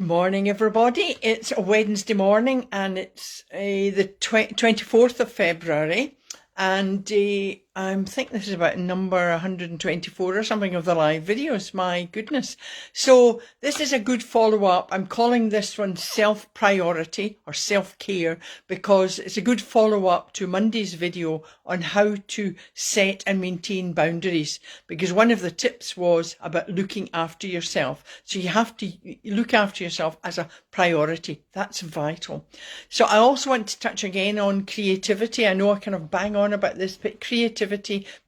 Morning, everybody. It's a Wednesday morning and it's the 24th of February, and I think this is about number 124 or something of the live videos. My goodness. So this is a good follow-up. I'm calling this one self-priority or self-care because it's a good follow-up to Monday's video on how to set and maintain boundaries, because one of the tips was about looking after yourself. So you have to look after yourself as a priority. That's vital. So I also want to touch again on creativity. I know I kind of bang on about this, but creativity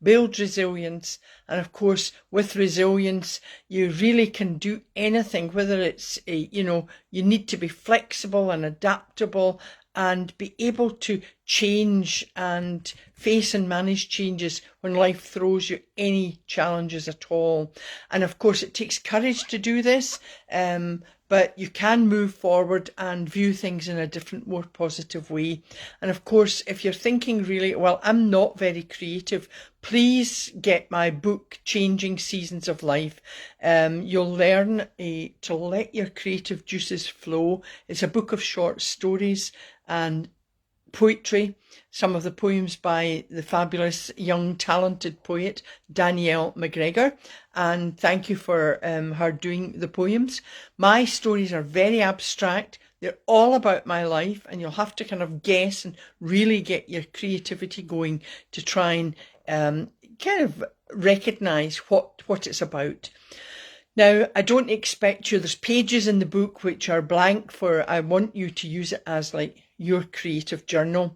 builds resilience. And of course, with resilience, you really can do anything, whether it's, you need to be flexible and adaptable and be able to change and face and manage changes when life throws you any challenges at all. And of course, it takes courage to do this, but you can move forward and view things in a different, more positive way. And of course, if you're thinking really, well, I'm not very creative, please get my book, Changing Seasons of Life. You'll learn to let your creative juices flow. It's a book of short stories and poetry, some of the poems by the fabulous young talented poet Danielle McGregor, and thank you for her doing the poems. My stories are very abstract. They're all about my life, and you'll have to kind of guess and really get your creativity going to try and kind of recognise what it's about. Now, I don't expect you, there's pages in the book which are blank for, I want you to use it as like your creative journal.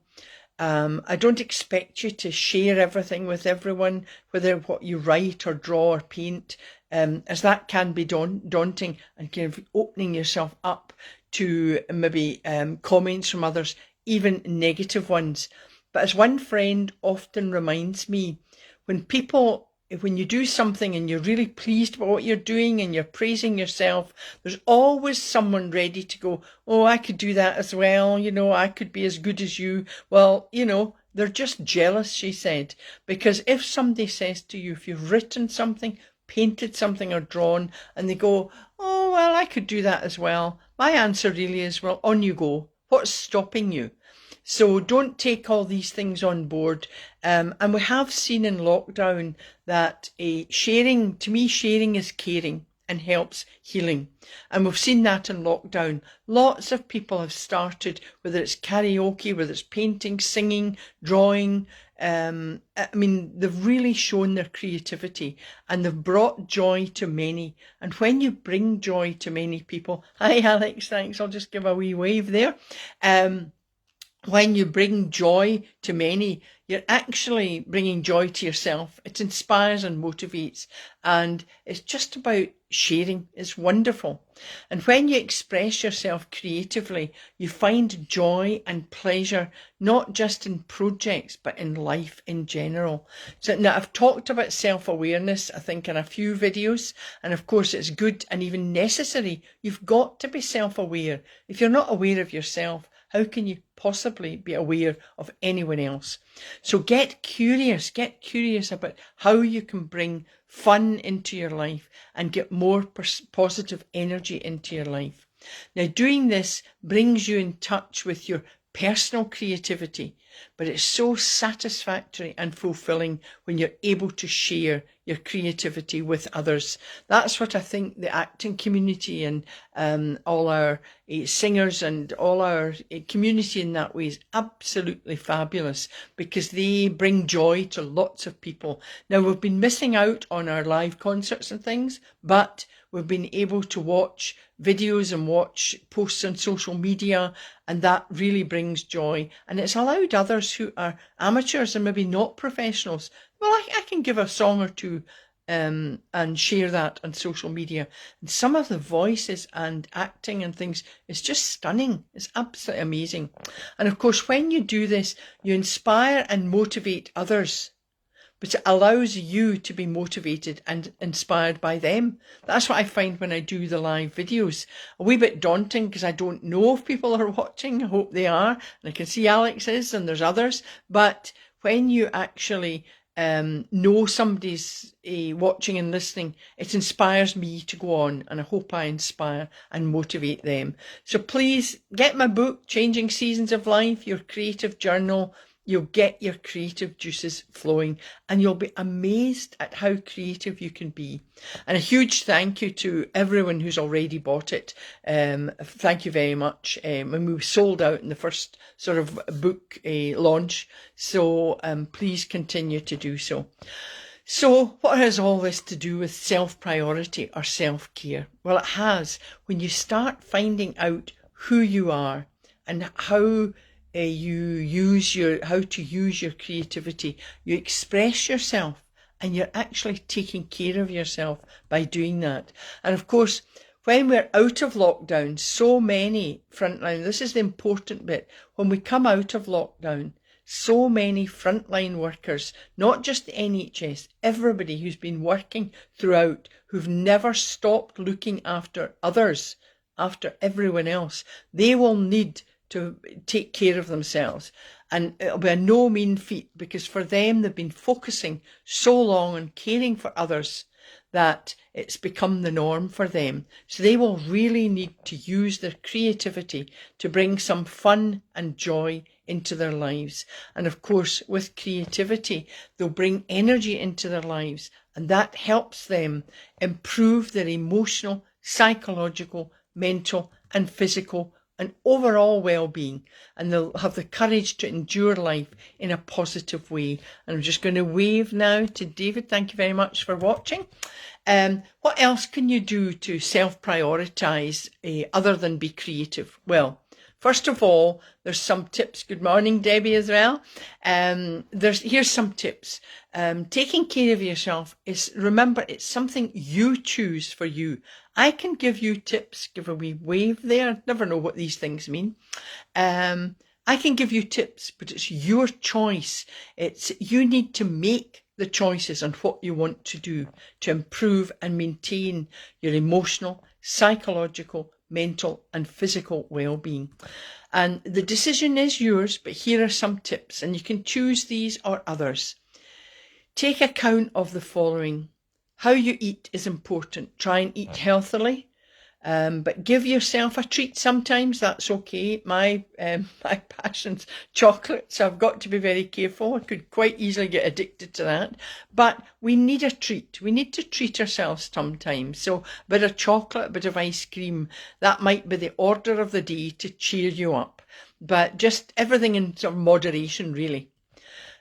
I don't expect you to share everything with everyone, whether what you write or draw or paint, as that can be daunting and kind of opening yourself up to maybe comments from others, even negative ones. But as one friend often reminds me, when you do something and you're really pleased about what you're doing and you're praising yourself, there's always someone ready to go, oh, I could do that as well. I could be as good as you. Well, they're just jealous, she said, because if somebody says to you, if you've written something, painted something or drawn, and they go, oh, well, I could do that as well. My answer really is, well, on you go. What's stopping you? So don't take all these things on board. And we have seen in lockdown that sharing is caring and helps healing. And we've seen that in lockdown. Lots of people have started, whether it's karaoke, whether it's painting, singing, drawing. They've really shown their creativity and they've brought joy to many. And when you bring joy to many people, hi Alex, thanks, I'll just give a wee wave there. When you bring joy to many, you're actually bringing joy to yourself. It inspires and motivates, and it's just about sharing. It's wonderful. And when you express yourself creatively, you find joy and pleasure, not just in projects, but in life in general. So now I've talked about self-awareness, I think, in a few videos. And of course, it's good and even necessary. You've got to be self-aware. If you're not aware of yourself, how can you possibly be aware of anyone else? So get curious about how you can bring fun into your life and get more positive energy into your life. Now, doing this brings you in touch with your personal creativity, but it's so satisfactory and fulfilling when you're able to share your creativity with others. That's what I think the acting community and all our singers and all our community in that way is absolutely fabulous, because they bring joy to lots of people. Now, we've been missing out on our live concerts and things, but we've been able to watch videos and watch posts on social media, and that really brings joy. And it's allowed others who are amateurs and maybe not professionals, well, I can give a song or two and share that on social media. And some of the voices and acting and things, it's just stunning. It's absolutely amazing. And of course, when you do this, you inspire and motivate others, but it allows you to be motivated and inspired by them. That's what I find when I do the live videos. A wee bit daunting because I don't know if people are watching. I hope they are. And I can see Alex is, and there's others. But when you actually know somebody's watching and listening, it inspires me to go on, and I hope I inspire and motivate them. So please get my book, Changing Seasons of Life, your creative journal. You'll get your creative juices flowing, and you'll be amazed at how creative you can be. And a huge thank you to everyone who's already bought it. Thank you very much. And we sold out in the first sort of book launch. So please continue to do so. So what has all this to do with self-priority or self-care? Well, it has. When you start finding out who you are and how how to use your creativity, you express yourself, and you're actually taking care of yourself by doing that. And of course, when we're out of lockdown, so many frontline, this is the important bit, when we come out of lockdown, so many frontline workers, not just the NHS, everybody who's been working throughout, who've never stopped looking after others, after everyone else, they will need to take care of themselves. And it'll be a no mean feat, because for them, they've been focusing so long on caring for others that it's become the norm for them. So they will really need to use their creativity to bring some fun and joy into their lives. And of course, with creativity, they'll bring energy into their lives, and that helps them improve their emotional, psychological, mental and physical and overall well-being, and they'll have the courage to endure life in a positive way. And I'm just going to wave now to David. Thank you very much for watching. What else can you do to self-prioritise other than be creative? Well, first of all, there's some tips. Good morning, Debbie, as well. Here's some tips. Taking care of yourself is, remember, it's something you choose for you. I can give you tips, give a wee wave there. Never know what these things mean. I can give you tips, but it's your choice. You need to make the choices on what you want to do to improve and maintain your emotional, psychological, mental and physical well-being. And the decision is yours, but here are some tips, and you can choose these or others. Take account of the following. How you eat is important. Try and eat healthily, but give yourself a treat sometimes. That's okay. My passion's chocolate, so I've got to be very careful. I could quite easily get addicted to that. But we need a treat. We need to treat ourselves sometimes. So a bit of chocolate, a bit of ice cream, that might be the order of the day to cheer you up. But just everything in sort of moderation, really.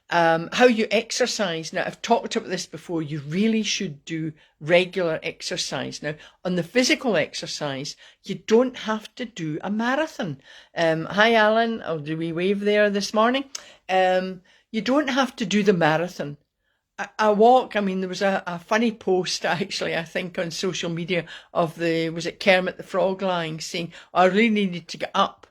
How you exercise. Now, I've talked about this before. You really should do regular exercise. Now, on the physical exercise, you don't have to do a marathon. Hi, Alan. Oh, do we wave there this morning? You don't have to do the marathon. A walk, I mean, there was a funny post, actually, I think, on social media of was it Kermit the Frog lying, saying, I really need to get up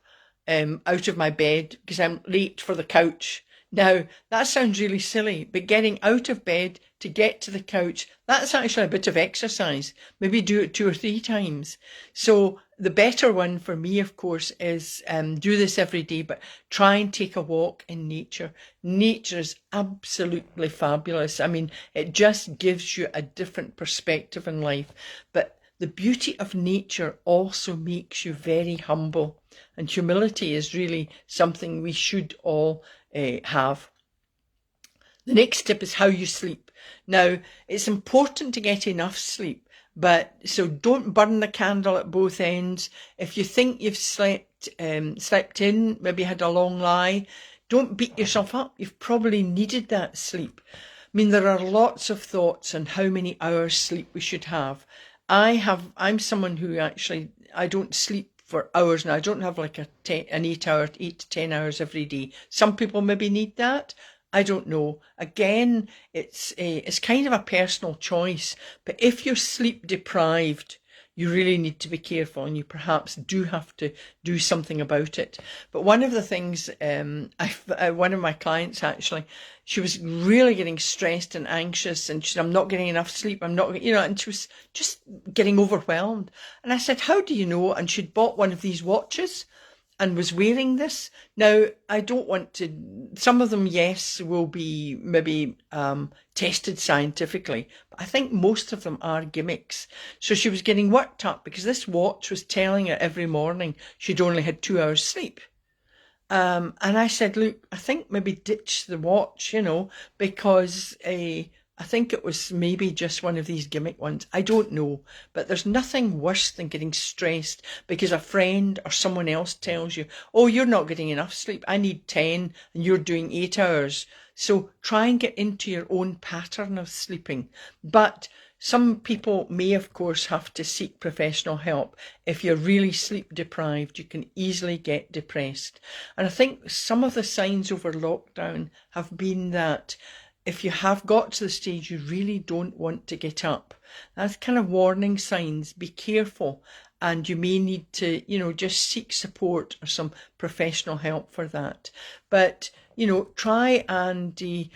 out of my bed because I'm late for the couch. Now, that sounds really silly, but getting out of bed to get to the couch, that's actually a bit of exercise. Maybe do it 2 or 3 times. So the better one for me, of course, is do this every day, but try and take a walk in nature. Nature is absolutely fabulous. I mean, it just gives you a different perspective in life. But the beauty of nature also makes you very humble. And humility is really something we should all have. The next tip is how you sleep. Now, it's important to get enough sleep, so don't burn the candle at both ends. If you think you've slept in, maybe had a long lie, don't beat yourself up. You've probably needed that sleep. I mean, there are lots of thoughts on how many hours sleep we should have. I'm someone who actually, I don't sleep for hours now. I don't have like an 8 to 10 hours every day. Some people maybe need that. I don't know. Again, it's kind of a personal choice. But if you're sleep deprived, you really need to be careful, and you perhaps do have to do something about it. But one of the things, one of my clients actually, she was really getting stressed and anxious, and she said, I'm not getting enough sleep. And she was just getting overwhelmed. And I said, how do you know? And she'd bought one of these watches, and was wearing this. Now, I don't want to, some of them, yes, will be maybe tested scientifically, but I think most of them are gimmicks. So she was getting worked up because this watch was telling her every morning she'd only had 2 hours sleep. And I said, look, I think maybe ditch the watch, because I think it was maybe just one of these gimmick ones. I don't know. But there's nothing worse than getting stressed because a friend or someone else tells you, oh, you're not getting enough sleep. I need 10 and you're doing 8 hours. So try and get into your own pattern of sleeping. But some people may, of course, have to seek professional help. If you're really sleep deprived, you can easily get depressed. And I think some of the signs over lockdown have been that if you have got to the stage you really don't want to get up, that's kind of warning signs. Be careful, and you may need to, just seek support or some professional help for that. But, try and...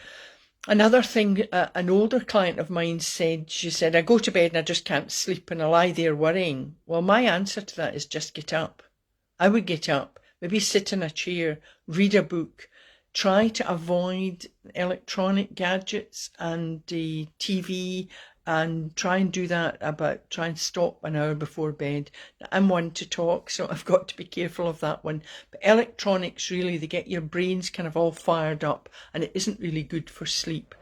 Another thing, an older client of mine said, she said, I go to bed and I just can't sleep and I lie there worrying. Well, my answer to that is just get up. I would get up, maybe sit in a chair, read a book, try to avoid electronic gadgets and the TV, and try and do that try and stop an hour before bed. Now, I'm one to talk, so I've got to be careful of that one. But electronics, really, they get your brains kind of all fired up, and it isn't really good for sleep.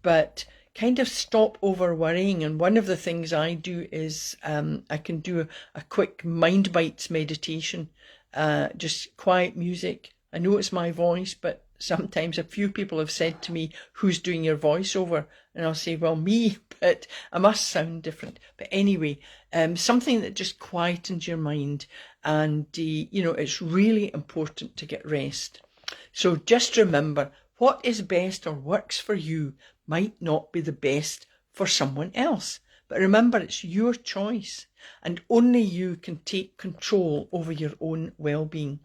But kind of stop over worrying. And one of the things I do is I can do a quick mind bites meditation, just quiet music. I know it's my voice, but sometimes a few people have said to me, who's doing your voiceover? And I'll say, well, me, but I must sound different. But anyway, something that just quietens your mind. And, it's really important to get rest. So just remember, what is best or works for you might not be the best for someone else. But remember, it's your choice, and only you can take control over your own well-being.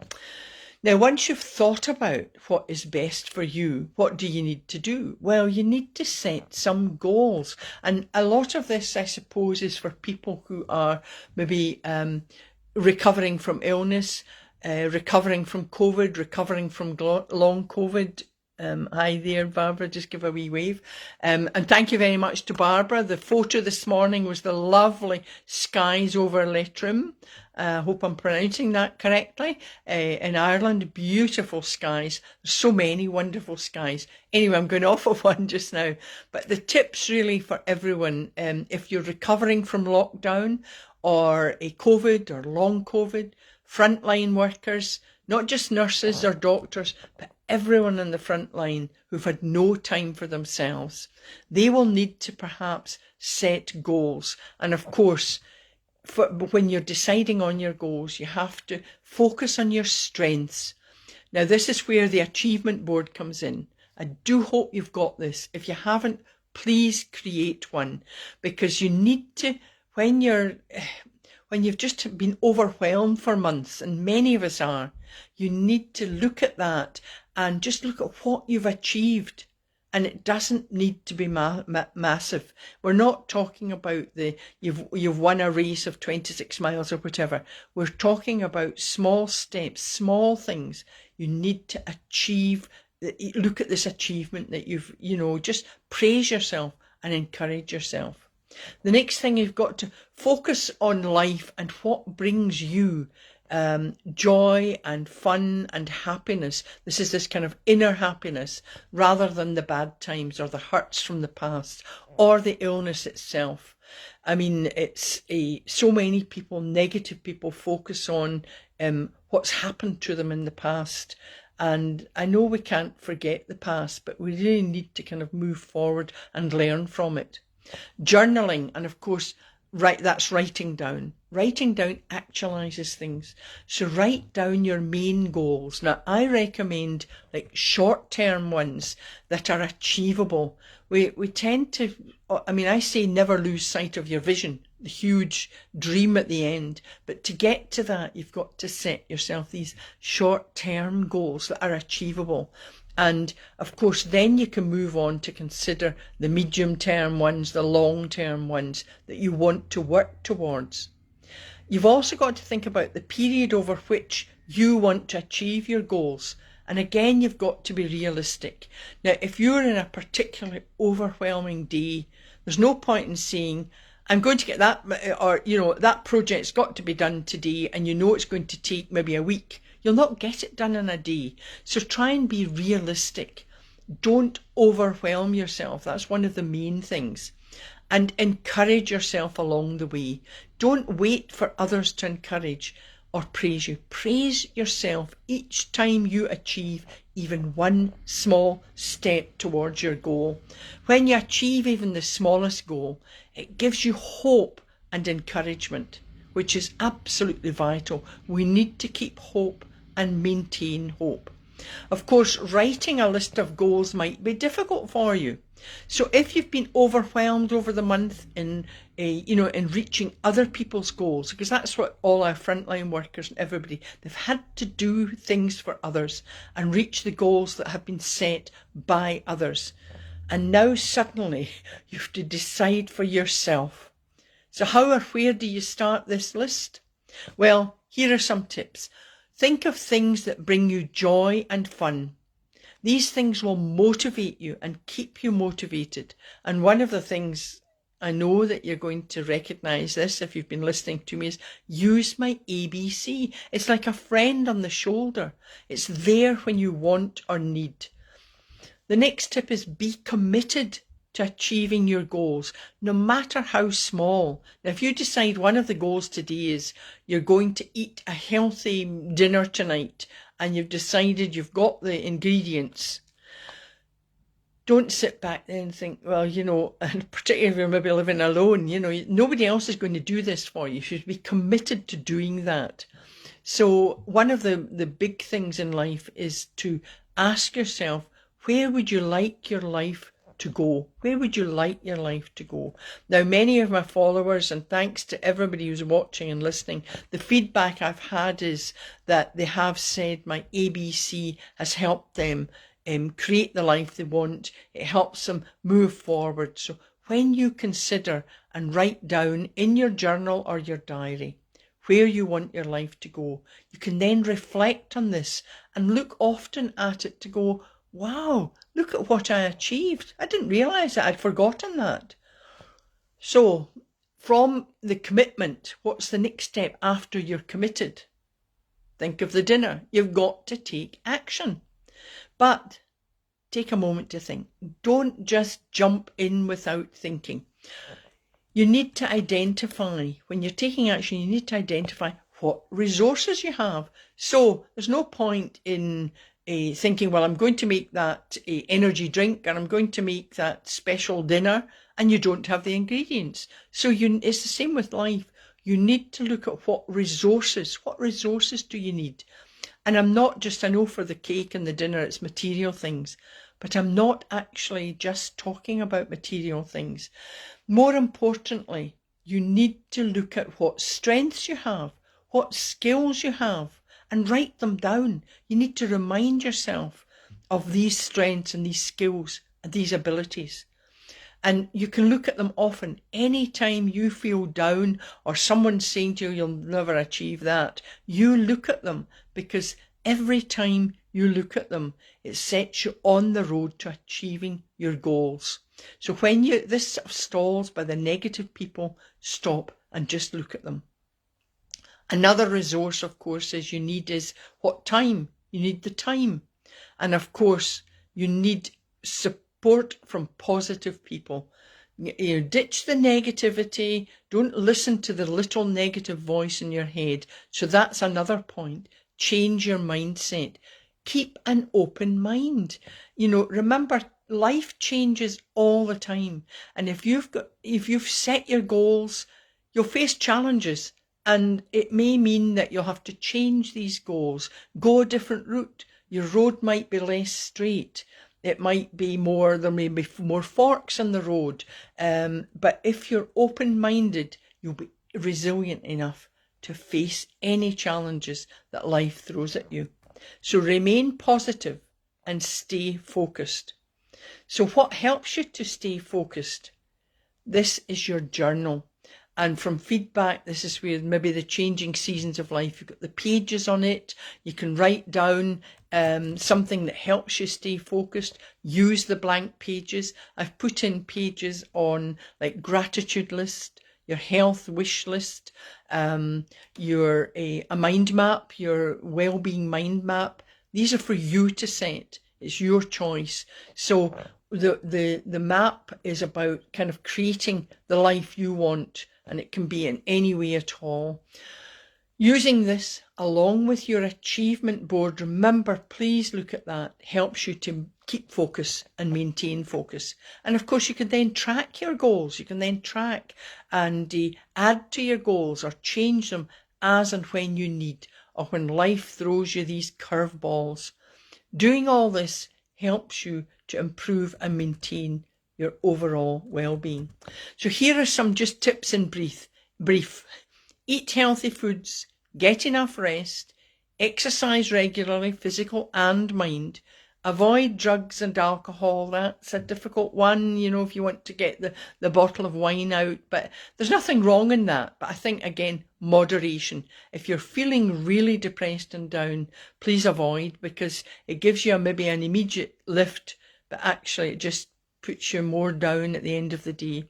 Now, once you've thought about what is best for you, what do you need to do? Well, you need to set some goals. And a lot of this, I suppose, is for people who are maybe recovering from illness, recovering from COVID, recovering from long COVID. Hi there, Barbara, just give a wee wave. And thank you very much to Barbara. The photo this morning was the lovely skies over Leitrim. I hope I'm pronouncing that correctly. In Ireland, beautiful skies. There's so many wonderful skies. Anyway, I'm going off of one just now. But the tips really for everyone, if you're recovering from lockdown or a COVID or long COVID, frontline workers, not just nurses or doctors, but everyone on the front line who've had no time for themselves. They will need to perhaps set goals. And of course, when you're deciding on your goals, you have to focus on your strengths. Now, this is where the achievement board comes in. I do hope you've got this. If you haven't, please create one, because you need to, when you've just been overwhelmed for months, and many of us are, you need to look at that and just look at what you've achieved. And it doesn't need to be massive. We're not talking about you've won a race of 26 miles or whatever. We're talking about small steps, small things you need to achieve. Look at this achievement that you've, just praise yourself and encourage yourself. The next thing, you've got to focus on life and what brings you joy and fun and happiness. This is this kind of inner happiness, rather than the bad times or the hurts from the past or the illness itself. I mean, it's so many people, negative people, focus on what's happened to them in the past. And I know we can't forget the past, but we really need to kind of move forward and learn from it. Journaling, and of course, that's writing down. Writing down actualizes things. So write down your main goals. Now, I recommend like short-term ones that are achievable. We tend to, I say never lose sight of your vision, the huge dream at the end. But to get to that, you've got to set yourself these short-term goals that are achievable. And of course, then you can move on to consider the medium-term ones, the long-term ones that you want to work towards. You've also got to think about the period over which you want to achieve your goals. And again, you've got to be realistic. Now, if you're in a particularly overwhelming day, there's no point in saying, I'm going to get that, or, that project's got to be done today, and it's going to take maybe a week. You'll not get it done in a day. So try and be realistic. Don't overwhelm yourself. That's one of the main things. And encourage yourself along the way. Don't wait for others to encourage or praise you. Praise yourself each time you achieve even one small step towards your goal. When you achieve even the smallest goal, it gives you hope and encouragement, which is absolutely vital. We need to keep hope and maintain hope. Of course, writing a list of goals might be difficult for you. So if you've been overwhelmed over the month in reaching other people's goals, because that's what all our frontline workers and everybody, they've had to do things for others and reach the goals that have been set by others. And now suddenly you have to decide for yourself. So how or where do you start this list? Well, here are some tips. Think of things that bring you joy and fun. These things will motivate you and keep you motivated. And one of the things, I know that you're going to recognise this if you've been listening to me, is use my ABC. It's like a friend on the shoulder. It's there when you want or need. The next tip is be committed to achieving your goals, no matter how small. Now, if you decide one of the goals today is you're going to eat a healthy dinner tonight, and you've decided you've got the ingredients, don't sit back there and think, well, and particularly if you're maybe living alone, nobody else is going to do this for you. You should be committed to doing that. So one of the big things in life is to ask yourself, where would you like your life to go? Where would you like your life to go? Now, many of my followers, and thanks to everybody who's watching and listening, the feedback I've had is that they have said my ABC has helped them create the life they want. It helps them move forward. So when you consider and write down in your journal or your diary where you want your life to go, you can then reflect on this and look often at it to go, wow, look at what I achieved. I didn't realise that. I'd forgotten that. So from the commitment, what's the next step after you're committed? Think of the dinner. You've got to take action. But take a moment to think. Don't just jump in without thinking. You need to identify, when you're taking action, you need to identify what resources you have. So there's no point in thinking, well, I'm going to make that energy drink and I'm going to make that special dinner, and you don't have the ingredients. So it's the same with life. You need to look at what resources do you need? And I know for the cake and the dinner, it's material things, but I'm not actually just talking about material things. More importantly, you need to look at what strengths you have, what skills you have, and write them down. You need to remind yourself of these strengths and these skills and these abilities. And you can look at them often. Anytime you feel down or someone's saying to you, you'll never achieve that, you look at them, because every time you look at them, it sets you on the road to achieving your goals. So when this sort of stalls by the negative people, stop and just look at them. Another resource, of course, is what time? You need the time. And of course, you need support from positive people. Ditch the negativity. Don't listen to the little negative voice in your head. So that's another point. Change your mindset. Keep an open mind. Remember, life changes all the time. And if you've set your goals, you'll face challenges. And it may mean that you'll have to change these goals, go a different route. Your road might be less straight. It might be there may be more forks in the road. But if you're open-minded, you'll be resilient enough to face any challenges that life throws at you. So remain positive and stay focused. So what helps you to stay focused? This is your journal. And from feedback, this is where maybe the changing seasons of life, you've got the pages on it. You can write down something that helps you stay focused. Use the blank pages. I've put in pages on like gratitude list, your health wish list, your a mind map, your well-being mind map. These are for you to set. It's your choice. So the map is about kind of creating the life you want, and it can be in any way at all. Using this along with your achievement board, remember, please look at that, helps you to keep focus and maintain focus. And of course, you can then track your goals. You can then track and add to your goals or change them as and when you need, or when life throws you these curveballs. Doing all this helps you to improve and maintain your overall well-being. So here are some just tips in brief. Eat healthy foods, get enough rest, exercise regularly, physical and mind. Avoid drugs and alcohol. That's a difficult one, if you want to get the bottle of wine out, but there's nothing wrong in that. But I think, again, moderation. If you're feeling really depressed and down, please avoid, because it gives you maybe an immediate lift, but actually it just puts you more down at the end of the day.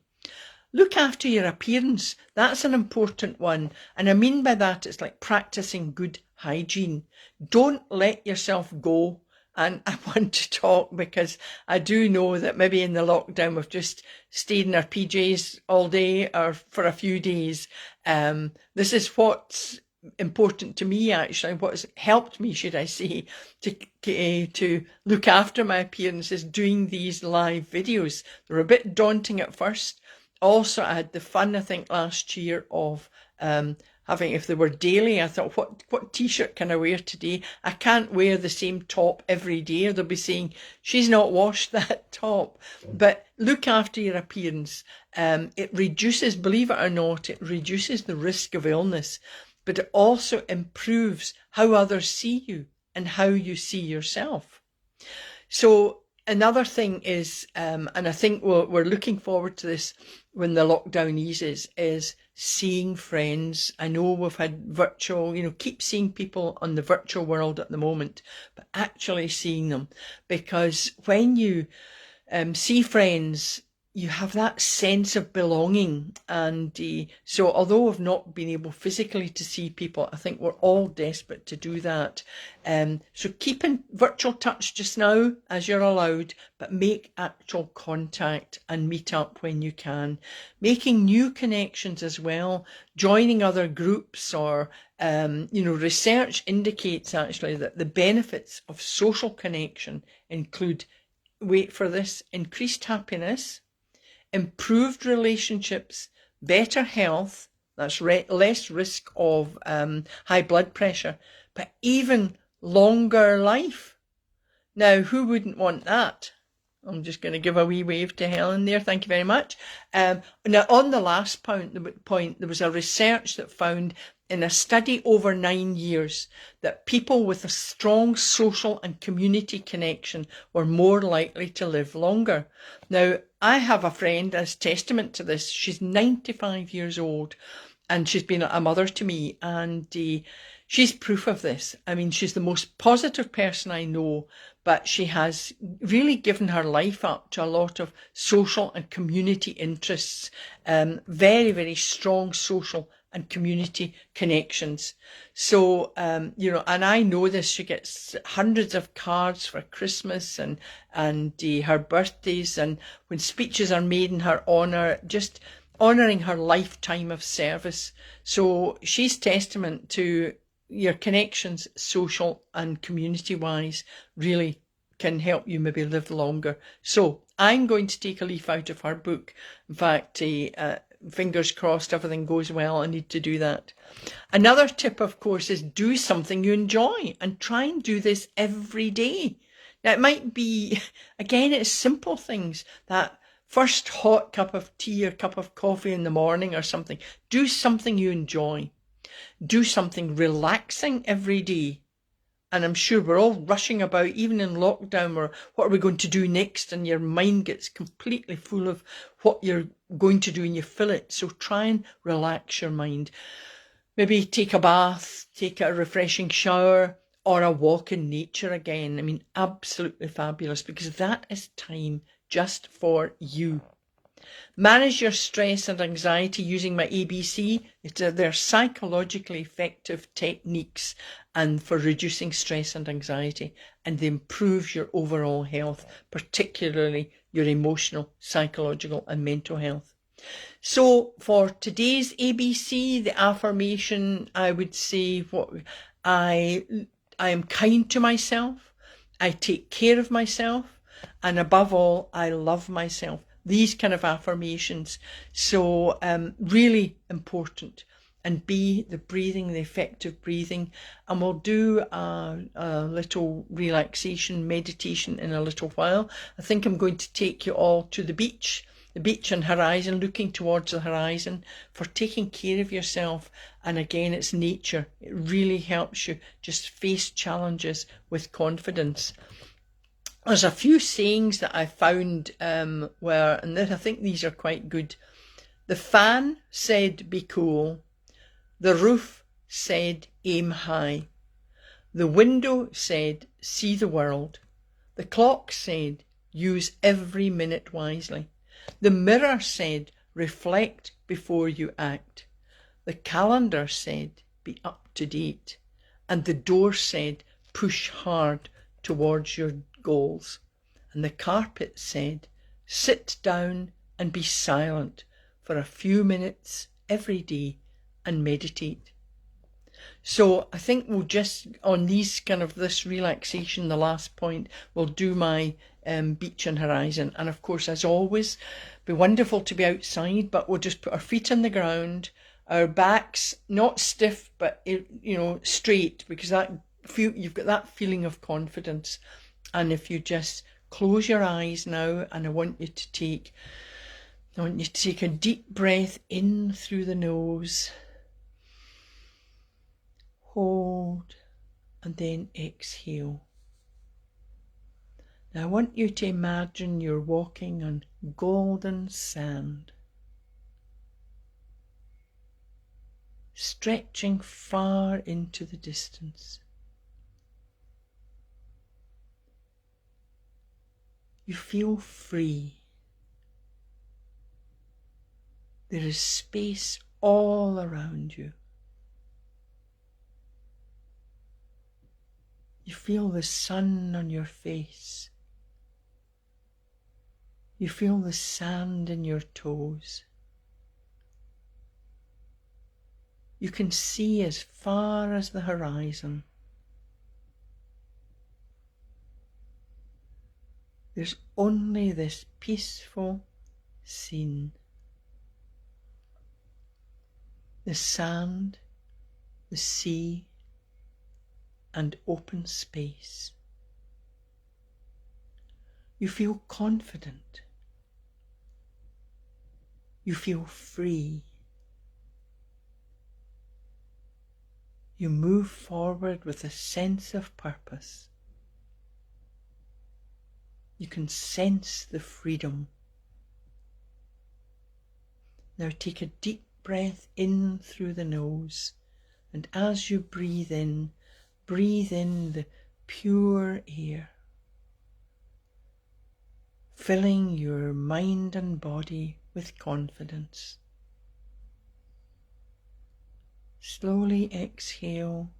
Look after your appearance. That's an important one. And I mean by that, it's like practicing good hygiene. Don't let yourself go. And I want to talk because I do know that maybe in the lockdown we've just stayed in our PJs all day or for a few days. This is what's important to me, actually. What's helped me, should I say, to look after my appearance is doing these live videos. They were a bit daunting at first. Also, I had the fun, I think, last year of having, if they were daily, I thought, what t-shirt can I wear today? I can't wear the same top every day, or they'll be saying, she's not washed that top. But look after your appearance. It reduces, believe it or not, it reduces the risk of illness, but it also improves how others see you and how you see yourself. So another thing is, and I think we're looking forward to this when the lockdown eases, is seeing friends. I know we've had virtual, keep seeing people on the virtual world at the moment, but actually seeing them, because when you see friends, you have that sense of belonging. And so although I've not been able physically to see people, I think we're all desperate to do that. So keep in virtual touch just now as you're allowed, but make actual contact and meet up when you can. Making new connections as well, joining other groups, or research indicates actually that the benefits of social connection include, wait for this, increased happiness, improved relationships, better health, that's less risk of high blood pressure, but even longer life. Now, who wouldn't want that? I'm just going to give a wee wave to Helen there. Thank you very much. Now, on the last point, there was a research that found in a study over 9 years that people with a strong social and community connection were more likely to live longer. Now, I have a friend as testament to this. She's 95 years old and she's been a mother to me, and she's proof of this. I mean, she's the most positive person I know, but she has really given her life up to a lot of social and community interests, very, very strong social and community connections. So, and I know this, she gets hundreds of cards for Christmas and her birthdays, and when speeches are made in her honour, just honouring her lifetime of service. So she's testament to your connections, social and community-wise, really can help you maybe live longer. So I'm going to take a leaf out of her book. In fact, fingers crossed everything goes well. I need to do that. Another tip, of course, is do something you enjoy, and try and do this every day. Now, it might be, again, it's simple things, that first hot cup of tea or cup of coffee in the morning or something. Do something you enjoy. Do something relaxing every day. And I'm sure we're all rushing about, even in lockdown, or what are we going to do next? And your mind gets completely full of what you're going to do and you fill it. So try and relax your mind. Maybe take a bath, take a refreshing shower, or a walk in nature again. I mean, absolutely fabulous, because that is time just for you. Manage your stress and anxiety using my ABC. They're psychologically effective techniques and for reducing stress and anxiety, and they improve your overall health, particularly your emotional, psychological and mental health. So for today's ABC, the affirmation, I would say I am kind to myself, I take care of myself, and above all, I love myself. These kind of affirmations. So really important. And B, the breathing, the effective breathing. And we'll do a little relaxation meditation in a little while. I think I'm going to take you all to the beach and horizon, looking towards the horizon, for taking care of yourself. And again, it's nature. It really helps you just face challenges with confidence. There's a few sayings that I found and I think these are quite good. The fan said, be cool. The roof said, aim high. The window said, see the world. The clock said, use every minute wisely. The mirror said, reflect before you act. The calendar said, be up to date. And the door said, push hard towards your goals. And the carpet said, sit down and be silent for a few minutes every day and meditate. So I think we'll just, on these kind of this relaxation, the last point, we'll do my beach and horizon. And of course, as always, be wonderful to be outside, but we'll just put our feet on the ground, our backs not stiff, but straight, because you've got that feeling of confidence. And if you just close your eyes now, and I want you to take a deep breath in through the nose, hold, and then exhale. Now I want you to imagine you're walking on golden sand, stretching far into the distance. You feel free. There is space all around you. You feel the sun on your face. You feel the sand in your toes. You can see as far as the horizon. There's only this peaceful scene. The sand, the sea, and open space. You feel confident. You feel free. You move forward with a sense of purpose. You can sense the freedom. Now take a deep breath in through the nose, and as you breathe in the pure air, filling your mind and body with confidence. Slowly exhale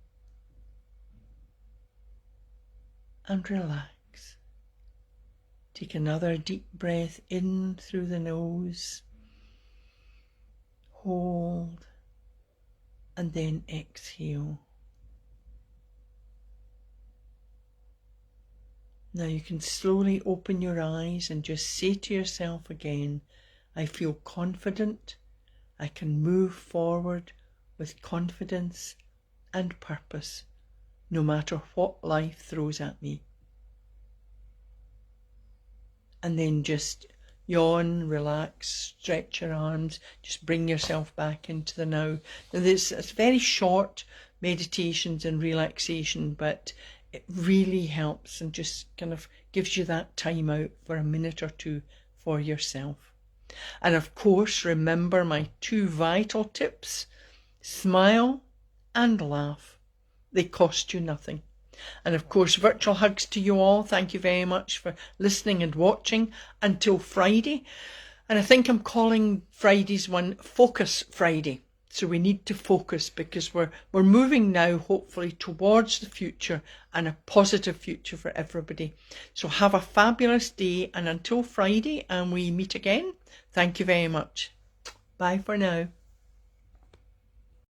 and relax. Take another deep breath in through the nose, hold, and then exhale. Now you can slowly open your eyes and just say to yourself again, I feel confident, I can move forward with confidence and purpose, no matter what life throws at me. And then just yawn, relax, stretch your arms, just bring yourself back into the now. Now it's very short meditations and relaxation, but it really helps and just kind of gives you that time out for a minute or two for yourself. And of course, remember my 2 vital tips: smile and laugh. They cost you nothing. And of course, virtual hugs to you all. Thank you very much for listening and watching until Friday. And I think I'm calling Friday's one Focus Friday. So we need to focus, because we're moving now, hopefully, towards the future and a positive future for everybody. So have a fabulous day, and until Friday and we meet again, thank you very much. Bye for now.